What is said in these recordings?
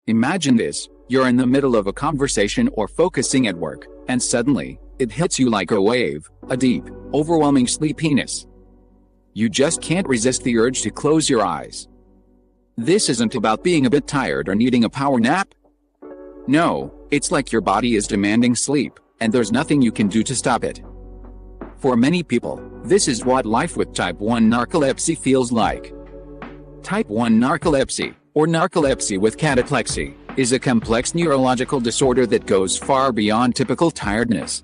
Imagine this: you're in the middle of a conversation or focusing at work, and suddenly, it hits you like a wave, a deep, overwhelming sleepiness. You just can't resist the urge to close your eyes. This isn't about being a bit tired or needing a power nap. No, it's like your body is demanding sleep, and there's nothing you can do to stop it. For many people, this is what life with type 1 narcolepsy feels like. Type 1 narcolepsy, or narcolepsy with cataplexy, is a complex neurological disorder that goes far beyond typical tiredness.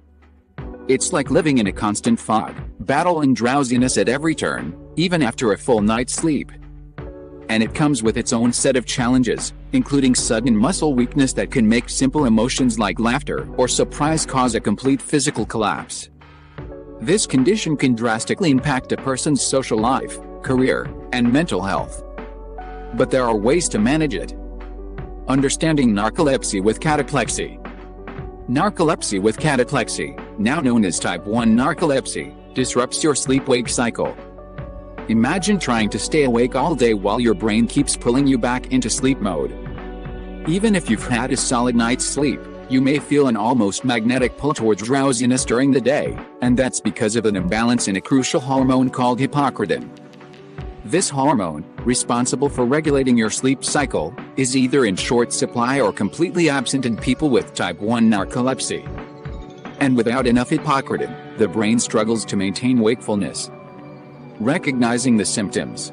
It's like living in a constant fog, battling drowsiness at every turn, even after a full night's sleep. And it comes with its own set of challenges, including sudden muscle weakness that can make simple emotions like laughter or surprise cause a complete physical collapse. This condition can drastically impact a person's social life, career, and mental health. But there are ways to manage it. Understanding narcolepsy with cataplexy. Narcolepsy with cataplexy, now known as type 1 narcolepsy, disrupts your sleep-wake cycle. Imagine trying to stay awake all day while your brain keeps pulling you back into sleep mode. Even if you've had a solid night's sleep, you may feel an almost magnetic pull towards drowsiness during the day, and that's because of an imbalance in a crucial hormone called hypocretin. This hormone, responsible for regulating your sleep cycle, is either in short supply or completely absent in people with type 1 narcolepsy. And without enough hypocretin, the brain struggles to maintain wakefulness. Recognizing the symptoms.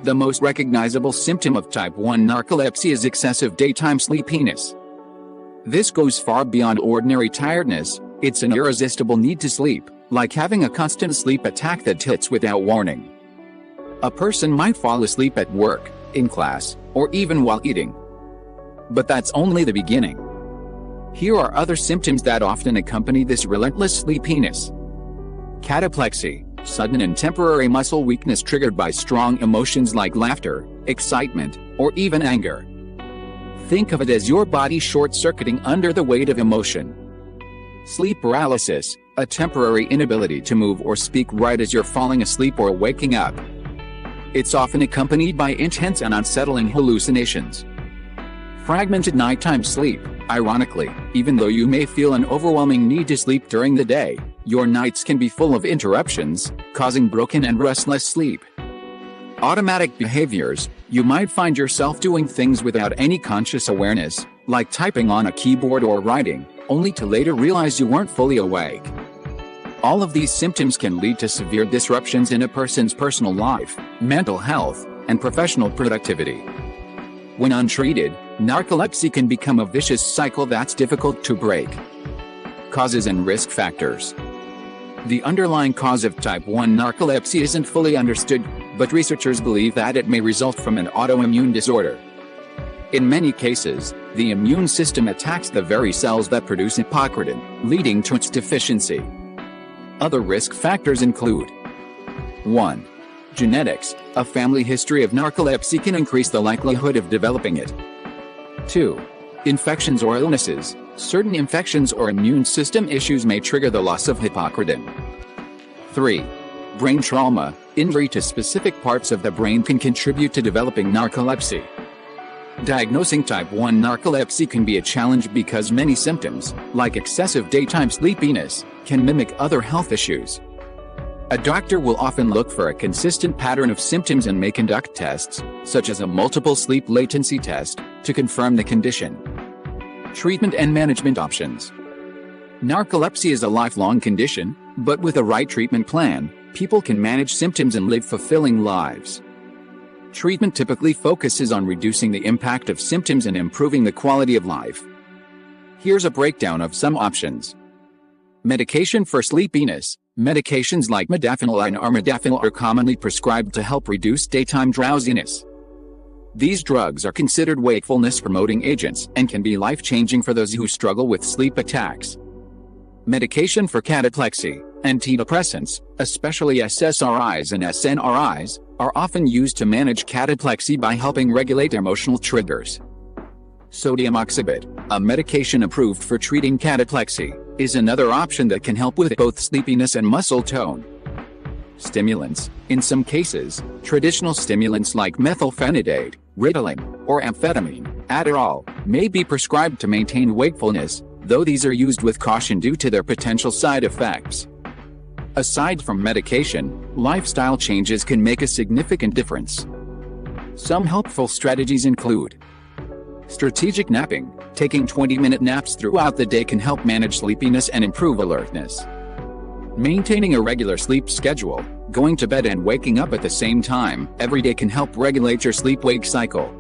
The most recognizable symptom of type 1 narcolepsy is excessive daytime sleepiness. This goes far beyond ordinary tiredness. It's an irresistible need to sleep, like having a constant sleep attack that hits without warning. A person might fall asleep at work, in class, or even while eating. But that's only the beginning. Here are other symptoms that often accompany this relentless sleepiness. Cataplexy, sudden and temporary muscle weakness triggered by strong emotions like laughter, excitement, or even anger. Think of it as your body short-circuiting under the weight of emotion. Sleep paralysis, a temporary inability to move or speak right as you're falling asleep or waking up. It's often accompanied by intense and unsettling hallucinations. Fragmented nighttime sleep. Ironically, even though you may feel an overwhelming need to sleep during the day, your nights can be full of interruptions, causing broken and restless sleep. Automatic behaviors. You might find yourself doing things without any conscious awareness, like typing on a keyboard or writing, only to later realize you weren't fully awake. All of these symptoms can lead to severe disruptions in a person's personal life, mental health, and professional productivity. When untreated, narcolepsy can become a vicious cycle that's difficult to break. Causes and risk factors. The underlying cause of type 1 narcolepsy isn't fully understood, but researchers believe that it may result from an autoimmune disorder. In many cases, the immune system attacks the very cells that produce hypocretin, leading to its deficiency. Other risk factors include 1. Genetics. A family history of narcolepsy can increase the likelihood of developing it. 2. Infections or illnesses. Certain infections or immune system issues may trigger the loss of hypocretin. 3. Brain trauma. Injury to specific parts of the brain can contribute to developing narcolepsy. Diagnosing type 1 narcolepsy can be a challenge because many symptoms, like excessive daytime sleepiness, can mimic other health issues. A doctor will often look for a consistent pattern of symptoms and may conduct tests, such as a multiple sleep latency test, to confirm the condition. Treatment and management options. Narcolepsy is a lifelong condition, but with the right treatment plan, people can manage symptoms and live fulfilling lives. Treatment typically focuses on reducing the impact of symptoms and improving the quality of life. Here's a breakdown of some options. Medication for sleepiness. Medications like modafinil and armodafinil are commonly prescribed to help reduce daytime drowsiness. These drugs are considered wakefulness-promoting agents and can be life-changing for those who struggle with sleep attacks. Medication for cataplexy. Antidepressants, especially SSRIs and SNRIs, are often used to manage cataplexy by helping regulate emotional triggers. Sodium oxybate, a medication approved for treating cataplexy, is another option that can help with both sleepiness and muscle tone. Stimulants. In some cases, traditional stimulants like methylphenidate, Ritalin, or amphetamine Adderall may be prescribed to maintain wakefulness, though these are used with caution due to their potential side effects. Aside from medication, lifestyle changes can make a significant difference. Some helpful strategies include strategic napping. Taking 20-minute naps throughout the day can help manage sleepiness and improve alertness. Maintaining a regular sleep schedule. Going to bed and waking up at the same time every day can help regulate your sleep-wake cycle.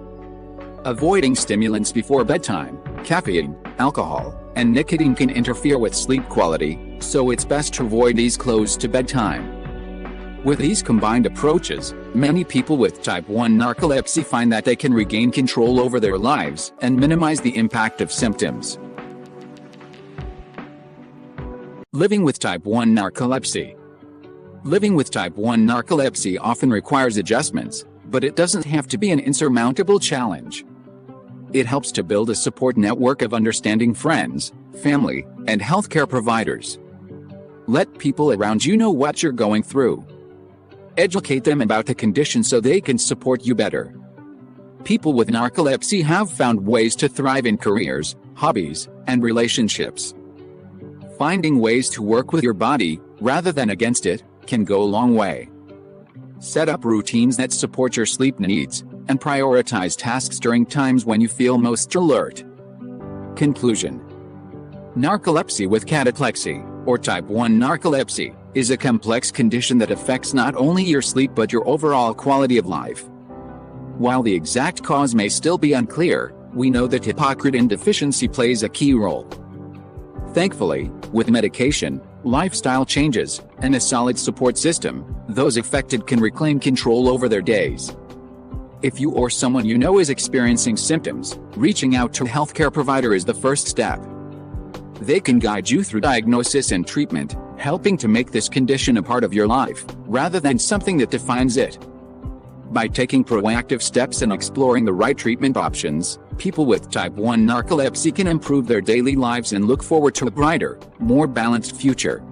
Avoiding stimulants before bedtime. Caffeine, alcohol, and nicotine can interfere with sleep quality, so it's best to avoid these close to bedtime. With these combined approaches, many people with type 1 narcolepsy find that they can regain control over their lives and minimize the impact of symptoms. Living with type 1 narcolepsy. Living with type 1 narcolepsy often requires adjustments, but it doesn't have to be an insurmountable challenge. It helps to build a support network of understanding friends, family, and healthcare providers. Let people around you know what you're going through. Educate them about the condition so they can support you better. People with narcolepsy have found ways to thrive in careers, hobbies, and relationships. Finding ways to work with your body, rather than against it, can go a long way. Set up routines that support your sleep needs, and prioritize tasks during times when you feel most alert. Conclusion. Narcolepsy with cataplexy, or type 1 narcolepsy, is a complex condition that affects not only your sleep but your overall quality of life. While the exact cause may still be unclear, we know that hypocretin deficiency plays a key role. Thankfully, with medication, lifestyle changes, and a solid support system, those affected can reclaim control over their days. If you or someone you know is experiencing symptoms, reaching out to a healthcare provider is the first step. They can guide you through diagnosis and treatment, helping to make this condition a part of your life, rather than something that defines it. By taking proactive steps and exploring the right treatment options, people with type 1 narcolepsy can improve their daily lives and look forward to a brighter, more balanced future.